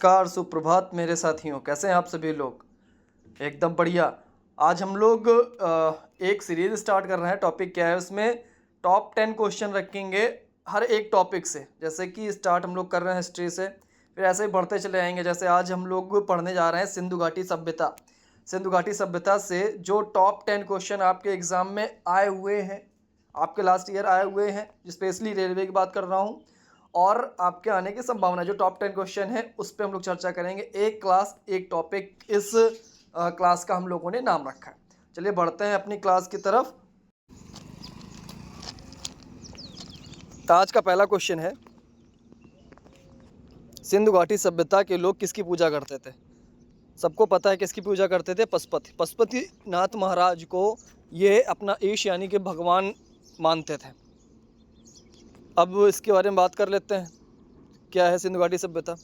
नमस्कार, सुप्रभात मेरे साथियों, कैसे हैं आप सभी लोग? एकदम बढ़िया। आज हम लोग एक सीरीज़ स्टार्ट कर रहे हैं। टॉपिक क्या है उसमें? टॉप 10 क्वेश्चन रखेंगे हर एक टॉपिक से। जैसे कि स्टार्ट हम लोग कर रहे हैं हिस्ट्री से, फिर ऐसे ही बढ़ते चले आएंगे। जैसे आज हम लोग पढ़ने जा रहे हैं सिंधु घाटी सभ्यता। सिंधु घाटी सभ्यता से जो टॉप 10 क्वेश्चन आपके एग्ज़ाम में आए हुए हैं, आपके लास्ट ईयर आए हुए हैं, स्पेशली रेलवे की बात कर रहा हूँ, और आपके आने की संभावना, जो टॉप 10 क्वेश्चन है उस पर हम लोग चर्चा करेंगे। एक क्लास एक टॉपिक, इस क्लास का हम लोगों ने नाम रखा है। चलिए बढ़ते हैं अपनी क्लास की तरफ। तो आज का पहला क्वेश्चन है, सिंधु घाटी सभ्यता के लोग किसकी पूजा करते थे? सबको पता है किसकी पूजा करते थे? पशुपति नाथ महाराज को ये अपना ईश यानी कि भगवान मानते थे। अब इसके बारे में बात कर लेते हैं, क्या है सिंधु घाटी सभ्यता।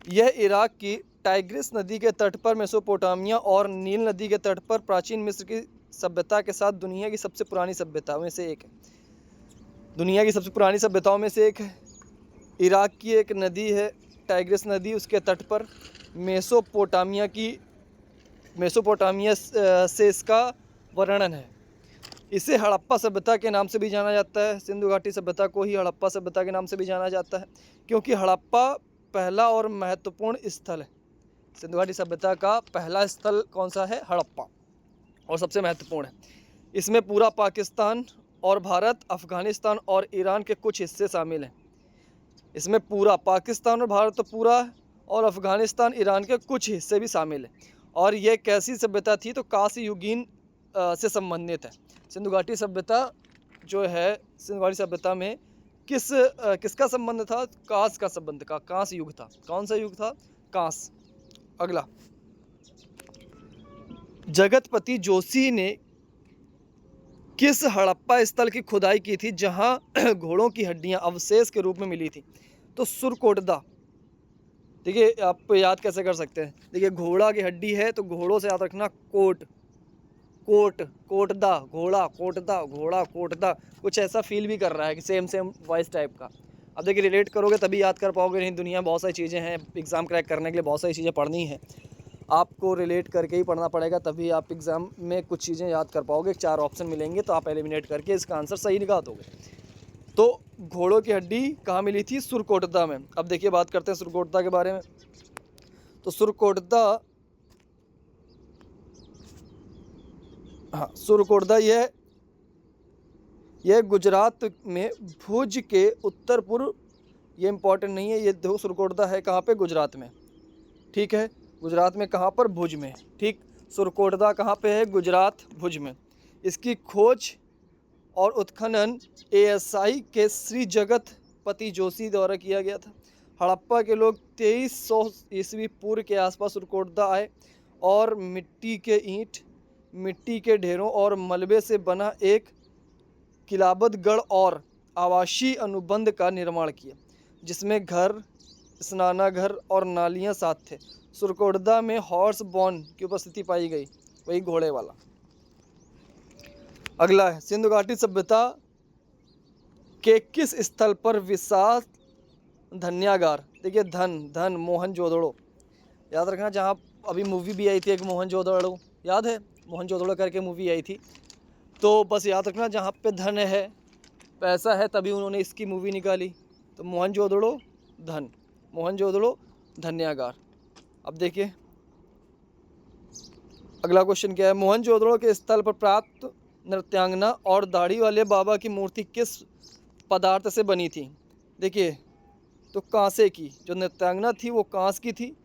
यह इराक की टाइग्रिस नदी के तट पर, मेसोपोटामिया और नील नदी के तट पर प्राचीन मिस्र की सभ्यता के साथ दुनिया की सबसे पुरानी सभ्यताओं में से एक है। दुनिया की सबसे पुरानी सभ्यताओं में से एक है। इराक की एक नदी है टाइग्रिस नदी, उसके तट पर मेसोपोटामिया से इसका वर्णन है। इसे हड़प्पा सभ्यता के नाम से भी जाना जाता है। सिंधु घाटी सभ्यता को ही हड़प्पा सभ्यता के नाम से भी जाना जाता है, क्योंकि हड़प्पा पहला और महत्वपूर्ण स्थल है। सिंधु घाटी सभ्यता का पहला स्थल कौन सा है? हड़प्पा, और सबसे महत्वपूर्ण है। इसमें पूरा पाकिस्तान और भारत, अफ़गानिस्तान और ईरान के कुछ हिस्से शामिल हैं। इसमें पूरा पाकिस्तान और भारत तो पूरा, और अफ़गानिस्तान, ईरान के कुछ हिस्से भी शामिल हैं। और ये कैसी सभ्यता थी? तो कांस्य युगीन से संबंधित है। सिंधु घाटी सभ्यता जो है, सिंधु घाटी सभ्यता में किसका संबंध था? कांस्य का संबंध का, कांस्य युग था। कौन सा युग था? कांस्य। अगला, जगतपति जोशी ने किस हड़प्पा स्थल की खुदाई की थी जहां घोड़ों की हड्डियां अवशेष के रूप में मिली थी? तो सुरकोटदा। देखिए, आप याद कैसे कर सकते हैं? देखिए, घोड़ा की हड्डी है तो घोड़ों से याद रखना कोटदा, घोड़ा कोटदा, घोड़ा कोटदा। कुछ ऐसा फील भी कर रहा है कि सेम वॉइस टाइप का। अब देखिए, रिलेट करोगे तभी याद कर पाओगे, नहीं दुनिया में बहुत सारी चीज़ें हैं, एग्ज़ाम क्रैक करने के लिए बहुत सारी चीज़ें पढ़नी है, आपको रिलेट करके ही पढ़ना पड़ेगा, तभी आप एग्ज़ाम में कुछ चीज़ें याद कर पाओगे। 4 ऑप्शन मिलेंगे तो आप एलिमिनेट करके इसका आंसर सही निकाल दोगे। तो घोड़ों की हड्डी कहाँ मिली थी? सुरकोटदा में। अब देखिए, बात करते हैं सुरकोटदा के बारे में। तो सुरकोटदा, हाँ, सुरकोटदा यह गुजरात में भुज के उत्तर पूर्व, ये इंपॉर्टेंट नहीं है, ये देखो सुरकोटदा है कहाँ पे? गुजरात में। ठीक है, गुजरात में कहाँ पर? भुज में। ठीक, सुरकोटदा कहाँ पे है? गुजरात, भुज में। इसकी खोज और उत्खनन ASI के श्री जगतपति जोशी द्वारा किया गया था। हड़प्पा के लोग 2300 ईस्वी पूर्व के आसपास सुरकोटदा आए और मिट्टी के ईंट, मिट्टी के ढेरों और मलबे से बना एक किलाबद्ध गढ़ और आवासीय अनुबंध का निर्माण किया, जिसमें घर, स्नानाघर और नालियां साथ थे। सुरकोटदा में हॉर्स बॉन की उपस्थिति पाई गई, वही घोड़े वाला। अगला है, सिंधु घाटी सभ्यता के किस स्थल पर विशाल धन्यागार? देखिए, धन मोहनजोदड़ो, याद रखना। जहाँ अभी मूवी भी आई थी एक, मोहनजोदड़ो, याद है? मोहनजोदड़ो करके मूवी आई थी, तो बस याद रखना, जहाँ पे धन है, पैसा है, तभी उन्होंने इसकी मूवी निकाली। तो मोहनजोदड़ो धन्यागार। अब देखिए अगला क्वेश्चन क्या है? मोहनजोदड़ो के स्थल पर प्राप्त नृत्यांगना और दाढ़ी वाले बाबा की मूर्ति किस पदार्थ से बनी थी? देखिए, तो कांसे की। जो नृत्यांगना थी वो कांस की थी,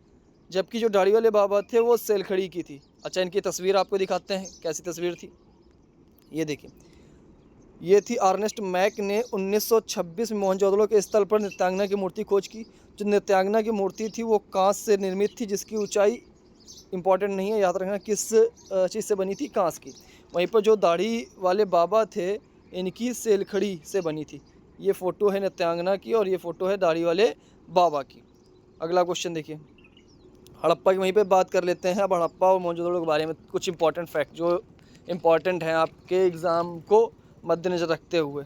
जबकि जो दाढ़ी वाले बाबा थे वो सेलखड़ी की थी। अच्छा, इनकी तस्वीर आपको दिखाते हैं, कैसी तस्वीर थी। ये देखिए, ये थी अर्नेस्ट मैक ने 1926 में मोहनजोदड़ो के स्थल पर नृत्यांगना की मूर्ति खोज की। जो नृत्यांगना की मूर्ति थी वो कांस से निर्मित थी, जिसकी ऊंचाई इंपॉर्टेंट नहीं है, याद रखना किस चीज़ से बनी थी? कांस की। वहीं पर जो दाढ़ी वाले बाबा थे, इनकी सेलखड़ी से बनी थी। ये फ़ोटो है नृत्यांगना की और ये फ़ोटो है दाढ़ी वाले बाबा की। अगला क्वेश्चन देखिए, हड़प्पा की वहीं पे बात कर लेते हैं। अब हड़प्पा और मोहनजोदड़ो के बारे में कुछ इंपॉर्टेंट फैक्ट जो इम्पॉर्टेंट हैं आपके एग्ज़ाम को मद्देनज़र रखते हुए।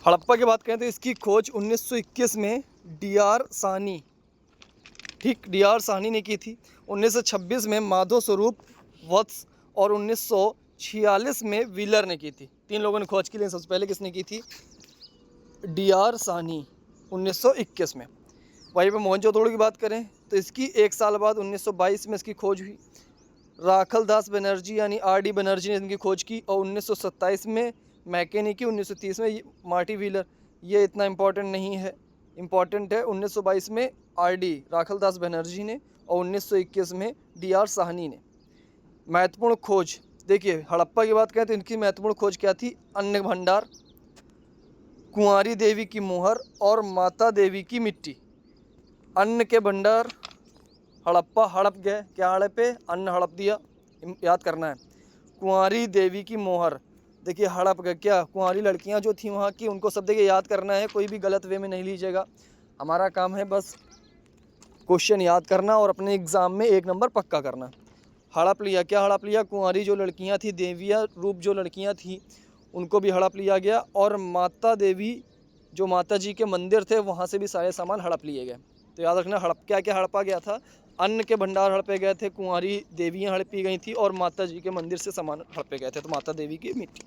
हड़प्पा की बात करें तो इसकी खोज 1921 में DR सानी ठीक, डी.आर. साहनी ने की थी। 1926 में माधव स्वरूप वत्स और 1946 में व्हीलर ने की थी। 3 लोगों ने खोज की, लेकिन सबसे पहले किसने की थी? डी.आर. साहनी 1921 में। वहीं पर मोहनजोदड़ो की बात करें तो इसकी 1 साल बाद 1922 में इसकी खोज हुई। राखल दास बनर्जी यानी R.D. बनर्जी ने इनकी खोज की और 1927 में मैकेनी की, 1930 में मार्टी व्हीलर। ये इतना इम्पोर्टेंट नहीं है, इम्पोर्टेंट है 1922 में R.D. राखल दास बनर्जी ने और 1921 में D.R. साहनी ने। महत्वपूर्ण खोज देखिए, हड़प्पा की बात करें तो इनकी महत्वपूर्ण खोज क्या थी? अन्न भंडार, कुंवारी देवी की मोहर और माता देवी की मिट्टी। अन्न के भंडार, हड़प्पा हड़प गए, क्या हड़पे? अन्न हड़प दिया, याद करना है। कुंवारी देवी की मोहर, देखिए हड़प गए, क्या? कुंवारी लड़कियां जो थी वहाँ की, उनको सब देखिए याद करना है, कोई भी गलत वे में नहीं लीजिएगा। हमारा काम है बस क्वेश्चन याद करना और अपने एग्ज़ाम में 1 नंबर पक्का करना। हड़प लिया, क्या हड़प लिया? कुंवारी जो लड़कियां थी, देविया रूप जो लड़कियां थी, उनको भी हड़प लिया गया और माता देवी जो माता जी के मंदिर थे वहाँ से भी सारे सामान हड़प लिए गए। तो याद रखना, हड़प क्या क्या हड़पा गया था? अन्न के भंडार हड़पे गए थे, कुंवारी देवियाँ हड़पी गई थी और माता जी के मंदिर से सामान हड़पे गए थे, तो माता देवी की मिट्टी।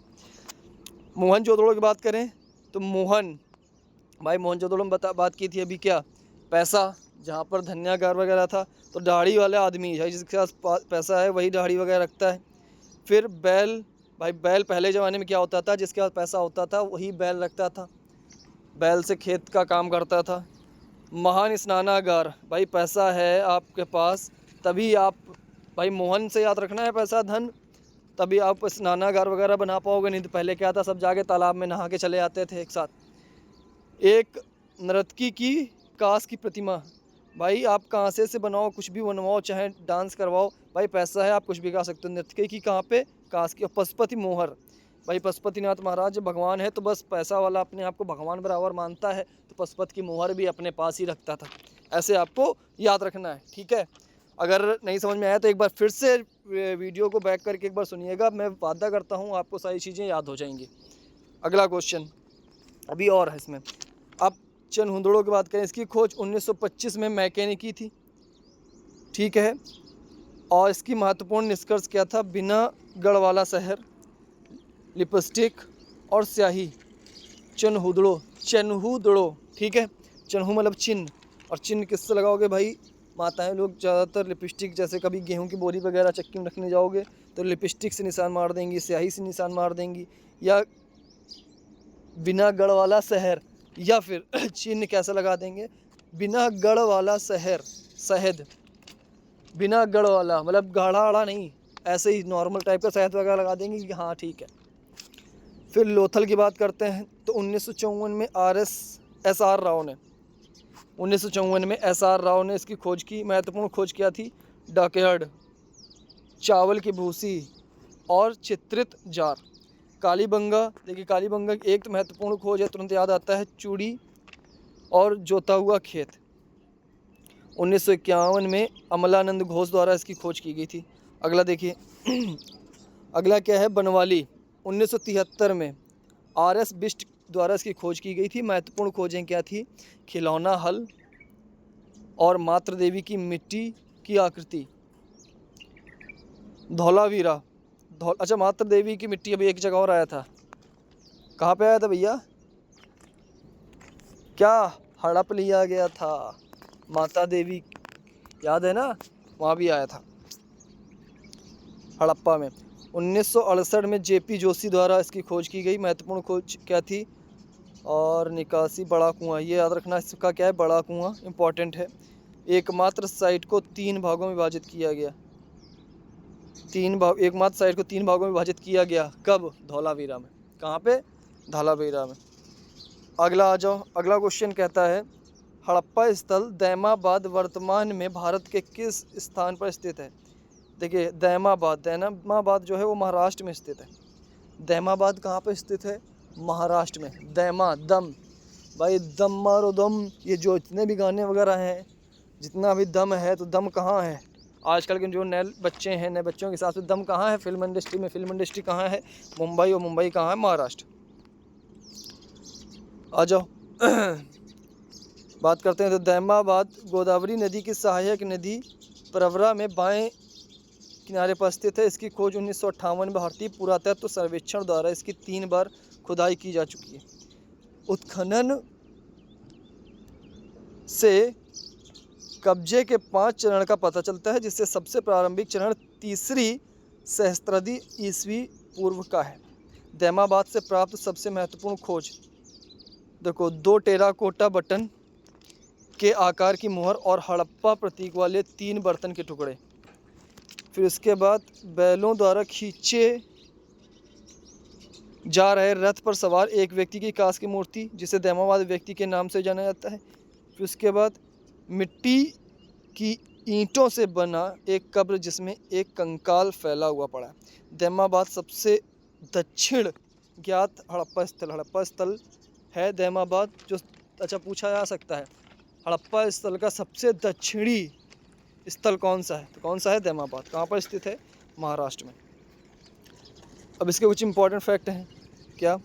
मोहनजोदड़ो की बात करें तो मोहनजोदड़ो में बात की थी अभी, क्या? पैसा, जहाँ पर धन्यागार वगैरह था, तो दाढ़ी वाला आदमी है, जिसके पास पैसा है वही दाढ़ी वगैरह रखता है। फिर बैल, भाई बैल पहले ज़माने में क्या होता था? जिसके पास पैसा होता था वही बैल रखता था, बैल से खेत का काम करता था। महान स्नानागार, भाई पैसा है आपके पास तभी आप, भाई मोहन से याद रखना है, पैसा धन, तभी आप स्नानागार वगैरह बना पाओगे, नहीं तो पहले क्या था? सब जाके तालाब में नहा के चले आते थे एक साथ। एक नर्तकी की कांस की प्रतिमा, भाई आप कांसे से बनाओ, कुछ भी बनवाओ, चाहे डांस करवाओ, भाई पैसा है आप कुछ भी गा सकते हो। नर्तकी की कहाँ पे? कांस की। और पशुपति मोहर, भाई पशुपतिनाथ महाराज भगवान है, तो बस पैसा वाला अपने आप को भगवान बराबर मानता है, तो पशुपति की मोहर भी अपने पास ही रखता था। ऐसे आपको याद रखना है, ठीक है। अगर नहीं समझ में आया तो एक बार फिर से वीडियो को बैक करके एक बार सुनिएगा, मैं वादा करता हूँ आपको सारी चीज़ें याद हो जाएंगी। अगला क्वेश्चन अभी और है इसमें। अब चनहुदड़ो की बात करें, इसकी खोज 1925 में मैकेनी की थी, ठीक है। और इसकी महत्वपूर्ण निष्कर्ष क्या था? बिना गढ़वाला शहर, लिपस्टिक और स्याही। चनहुदड़ो, ठीक है। चन्हू मतलब चिन्ह, और चिन्ह किससे लगाओगे भाई? माताएं लोग ज़्यादातर लिपस्टिक, जैसे कभी गेहूं की बोरी वगैरह चक्की में रखने जाओगे तो लिपस्टिक से निशान मार देंगी, स्याही से निशान मार देंगी, या बिना गढ़ वाला शहर, या फिर चिन्ह कैसे लगा देंगे? बिना गढ़ वाला शहर, शहद, बिना गढ़ वाला मतलब गाढ़ा आड़ा नहीं, ऐसे ही नॉर्मल टाइप का शहद वगैरह लगा देंगे कि हाँ ठीक है। फिर लोथल की बात करते हैं तो 1954 में SR राव ने, 1954 में SR राव ने इसकी खोज की। महत्वपूर्ण खोज क्या थी? डकयार्ड, चावल की भूसी और चित्रित जार। कालीबंगा, देखिए कालीबंगा की एक तो महत्वपूर्ण खोज है, तुरंत याद आता है, चूड़ी और जोता हुआ खेत। 1951 में अमलानंद घोष द्वारा इसकी खोज की गई थी। अगला देखिए अगला क्या है? बनवाली, 1973 में RS बिष्ट द्वारा इसकी खोज की गई थी। महत्वपूर्ण खोजें क्या थी? खिलौना हल और मातृ देवी की मिट्टी की आकृति। धौलावीरा, अच्छा मातृ देवी की मिट्टी अभी एक जगह और आया था, कहाँ पे आया था भैया? क्या हड़प लिया गया था? माता देवी, याद है ना, वहाँ भी आया था हड़प्पा में। 1968 में JP जोशी द्वारा इसकी खोज की गई। महत्वपूर्ण खोज क्या थी? और निकासी बड़ा कुआं, ये याद रखना, इसका क्या है? बड़ा कुआं इम्पोर्टेंट है। एकमात्र साइट को 3 भागों में विभाजित किया गया, एकमात्र साइट को 3 भागों में विभाजित किया गया, कब? धौलावीरा में। कहाँ पे? धौलावीरा में। अगला आ जाओ, अगला क्वेश्चन कहता है हड़प्पा स्थल दैमाबाद वर्तमान में भारत के किस स्थान पर स्थित है? देखिए दैमाबाद जो है वो महाराष्ट्र में स्थित है। दैमाबाद कहाँ पर स्थित है? महाराष्ट्र में। दैमा, दम, भाई दम मारो दम, ये जो इतने भी गाने वगैरह हैं, जितना भी दम है, तो दम कहाँ है? आजकल के जो नए बच्चे हैं, नए बच्चों के हिसाब से दम कहाँ है? फिल्म इंडस्ट्री में। फिल्म इंडस्ट्री कहाँ है? मुंबई, और मुंबई कहाँ है? महाराष्ट्र। आ जाओ बात करते हैं तो दैमाबाद गोदावरी नदी की सहायक नदी प्रवरा में बाएं किनारे पर स्थित है। इसकी खोज 1958 में भारतीय पुरातत्व सर्वेक्षण द्वारा इसकी 3 बार खुदाई की जा चुकी है। उत्खनन से कब्जे के 5 चरण का पता चलता है, जिससे सबसे प्रारंभिक चरण तीसरी सहस्त्राब्दी ईस्वी पूर्व का है। दैमाबाद से प्राप्त सबसे महत्वपूर्ण खोज देखो 2 टेराकोटा बटन के आकार की मोहर और हड़प्पा प्रतीक वाले 3 बर्तन के टुकड़े। फिर उसके बाद बैलों द्वारा खींचे जा रहे रथ पर सवार एक व्यक्ति की कांस्य की मूर्ति, जिसे दैमाबाद व्यक्ति के नाम से जाना जाता है। फिर उसके बाद मिट्टी की ईंटों से बना एक कब्र, जिसमें एक कंकाल फैला हुआ पड़ा है। दैमाबाद सबसे दक्षिण ज्ञात हड़प्पा स्थल है दैमाबाद। जो अच्छा पूछा जा सकता है, हड़प्पा स्थल का सबसे दक्षिणी स्थल कौन सा है? तो कौन सा है? दैमाबाद। कहाँ पर स्थित है? महाराष्ट्र में। अब इसके कुछ इंपॉर्टेंट फैक्ट हैं। क्या?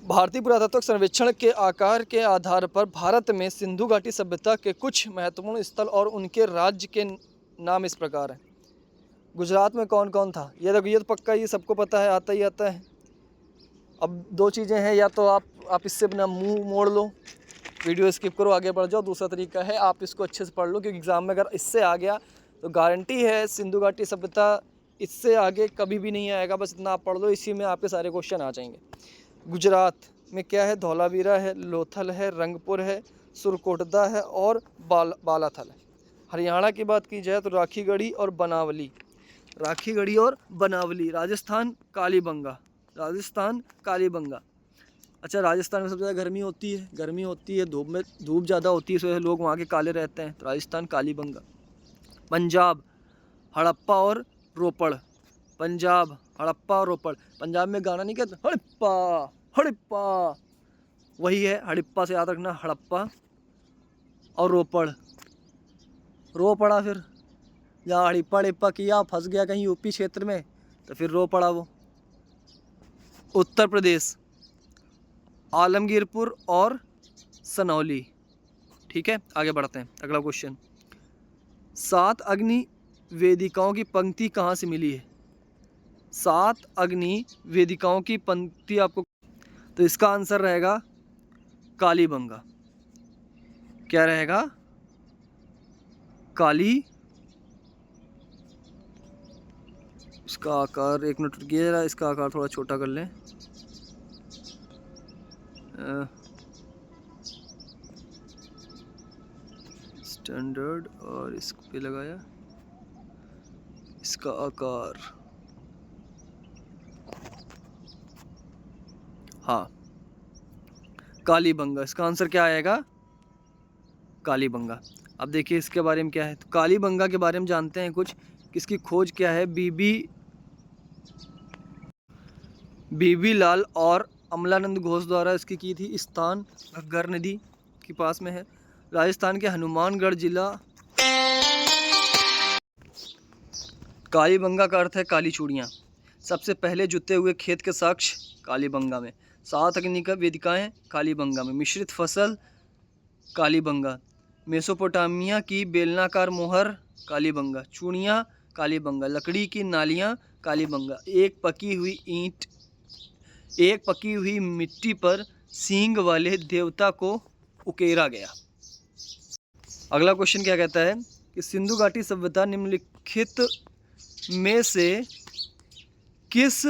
भारतीय पुरातत्व सर्वेक्षण के आकार के आधार पर भारत में सिंधु घाटी सभ्यता के कुछ महत्वपूर्ण स्थल और उनके राज्य के नाम इस प्रकार हैं। गुजरात में कौन कौन था? ये देखो, ये तो पक्का ये सबको पता है, आता ही आता है। अब 2 चीज़ें हैं, या तो आप इससे अपना मुंह मोड़ लो, वीडियो स्किप करो, आगे बढ़ जाओ। दूसरा तरीका है आप इसको अच्छे से पढ़ लो, क्योंकि एग्ज़ाम में अगर इससे आ गया तो गारंटी है सिंधु घाटी सभ्यता इससे आगे कभी भी नहीं आएगा। बस इतना आप पढ़ लो, इसी में आपके सारे क्वेश्चन आ जाएंगे। गुजरात में क्या है? धौलावीरा है, लोथल है, रंगपुर है, सुरकोटदा है और बालाथल है। हरियाणा की बात की जाए तो राखीगढ़ी और बनावली। राजस्थान कालीबंगा। अच्छा, राजस्थान में सबसे ज़्यादा गर्मी होती है, धूप ज़्यादा होती है, इस वजह से लोग वहाँ के काले रहते हैं, तो राजस्थान कालीबंगा। पंजाब हड़प्पा और रोपड़। पंजाब में गाना नहीं कहते हड़प्पा, वही है, हड़प्पा से याद रखना, हड़प्पा और रो पड़ा। फिर जहाँ हड़प्पा किया, फंस गया कहीं यूपी क्षेत्र में, तो फिर रो पड़ा वो। उत्तर प्रदेश आलमगीरपुर और सनौली। ठीक है, आगे बढ़ते हैं। अगला क्वेश्चन, 7 अग्नि वेदिकाओं की पंक्ति कहाँ से मिली है? 7 अग्नि वेदिकाओं की पंक्ति आपको, तो इसका आंसर रहेगा कालीबंगा। क्या रहेगा? काली। इसका आकार, 1 मिनट रुकिए जरा, इसका आकार थोड़ा छोटा कर लें। स्टैंडर्ड और इस पे लगाया, इसका आकार, हाँ, कालीबंगा। इसका आंसर क्या आएगा? कालीबंगा। अब देखिए इसके बारे में क्या है, तो कालीबंगा के बारे में जानते हैं कुछ। किसकी खोज क्या है? बीबी लाल और अमलानंद घोष द्वारा इसकी की थी। स्थान घग्गर नदी के पास में है, राजस्थान के हनुमानगढ़ जिला। कालीबंगा का अर्थ है काली चूड़ियाँ। सबसे पहले जुते हुए खेत के साक्ष्य कालीबंगा में। 7 अग्नि का वेदिकाएँ कालीबंगा में। मिश्रित फसल कालीबंगा। मेसोपोटामिया की बेलनाकार मोहर कालीबंगा। चूड़ियाँ कालीबंगा। लकड़ी की नालियाँ कालीबंगा। एक पकी हुई मिट्टी पर सींग वाले देवता को उकेरा गया। अगला क्वेश्चन क्या कहता है कि सिंधु घाटी सभ्यता निम्नलिखित में से किस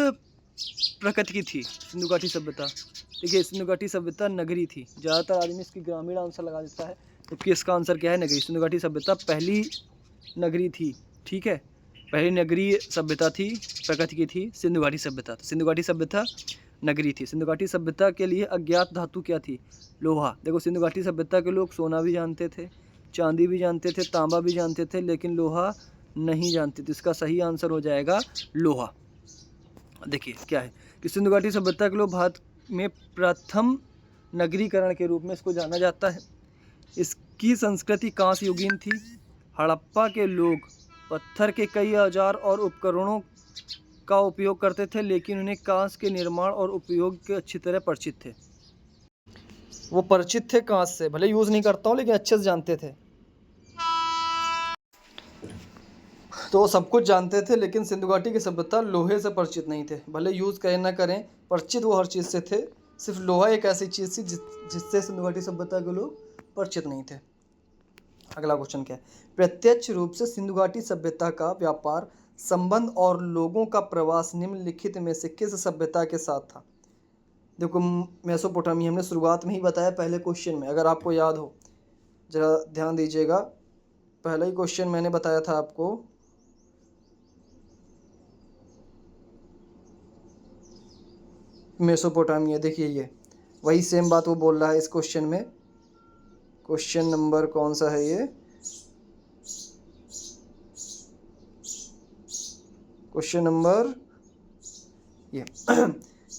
प्रकृति की थी? सिंधु घाटी सभ्यता, ठीक है, सिंधु घाटी सभ्यता नगरी थी। ज़्यादातर आदमी इसकी ग्रामीण आंसर लगा देता है, तो किसका आंसर क्या है? नगरी। सिंधु घाटी सभ्यता पहली नगरी थी। ठीक है, पहली नगरीय सभ्यता थी, प्रकृति की थी सिंधु घाटी सभ्यता। तो सिंधु घाटी सभ्यता नगरी थी। सिंधु घाटी सभ्यता के लिए अज्ञात धातु क्या थी? लोहा। देखो, सिंधु घाटी सभ्यता के लोग सोना भी जानते थे, चांदी भी जानते थे, तांबा भी जानते थे, लेकिन लोहा नहीं जानते। तो इसका सही आंसर हो जाएगा लोहा। देखिए क्या है कि सिंधु घाटी सभ्यता के लोग भारत में प्रथम नगरीकरण के रूप में इसको जाना जाता है। इसकी संस्कृति कांस्य युगीन थी। हड़प्पा के लोग पत्थर के कई औजार और उपकरणों का उपयोग करते थे, लेकिन उन्हें कांस्य के निर्माण और उपयोग के अच्छी तरह परिचित थे। वो परिचित थे कांच से, भले यूज़ नहीं करता हूँ लेकिन अच्छे से जानते थे। तो वो सब कुछ जानते थे, लेकिन सिंधु घाटी की सभ्यता लोहे से परिचित नहीं थे। भले यूज़ करें ना करें, परिचित वो हर चीज़ से थे। सिर्फ लोहा एक ऐसी चीज़ थी जिससे सिंधु घाटी सभ्यता के लोग परिचित नहीं थे। अगला क्वेश्चन क्या है? प्रत्यक्ष रूप से सिंधु घाटी सभ्यता का व्यापार संबंध और लोगों का प्रवास निम्नलिखित में से किस सभ्यता के साथ था? देखो, मेसोपोटामिया हमने शुरुआत में ही बताया पहले क्वेश्चन में, अगर आपको याद हो जरा ध्यान दीजिएगा। पहला ही क्वेश्चन मैंने बताया था आपको, मेसोपोटामिया। देखिए ये वही सेम बात वो बोल रहा है इस क्वेश्चन में। क्वेश्चन नंबर कौन सा है ये? क्वेश्चन नंबर ये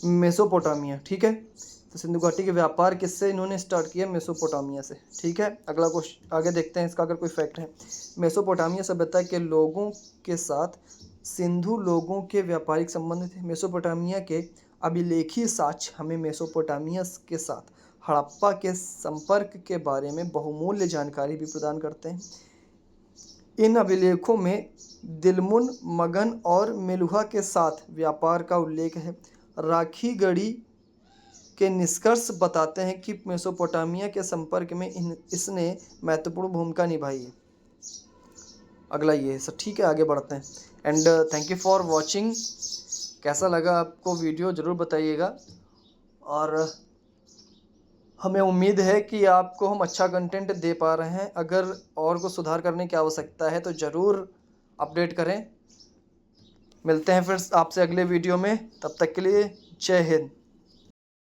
मेसोपोटामिया, ठीक है। तो सिंधु घाटी के व्यापार किससे इन्होंने स्टार्ट किया? मेसोपोटामिया से, ठीक है। अगला क्वेश्चन आगे देखते हैं, इसका अगर कोई फैक्ट है। मेसोपोटामिया सभ्यता के लोगों के साथ सिंधु लोगों के व्यापारिक संबंध थे। मेसोपोटामिया के अभिलेखीय साक्ष्य हमें मेसोपोटामिया के साथ हड़प्पा के संपर्क के बारे में बहुमूल्य जानकारी भी प्रदान करते हैं। इन अभिलेखों में दिलमुन, मगन और मेलुहा के साथ व्यापार का उल्लेख है। राखी गढ़ी के निष्कर्ष बताते हैं कि मेसोपोटामिया के संपर्क में इसने महत्वपूर्ण भूमिका निभाई है। अगला ये सब, ठीक है। आगे बढ़ते हैं। And thank you for watching. कैसा लगा आपको वीडियो ज़रूर बताइएगा, और हमें उम्मीद है कि आपको हम अच्छा कंटेंट दे पा रहे हैं। अगर और को सुधार करने की आवश्यकता है तो ज़रूर अपडेट करें। मिलते हैं फिर आपसे अगले वीडियो में, तब तक के लिए जय हिंद।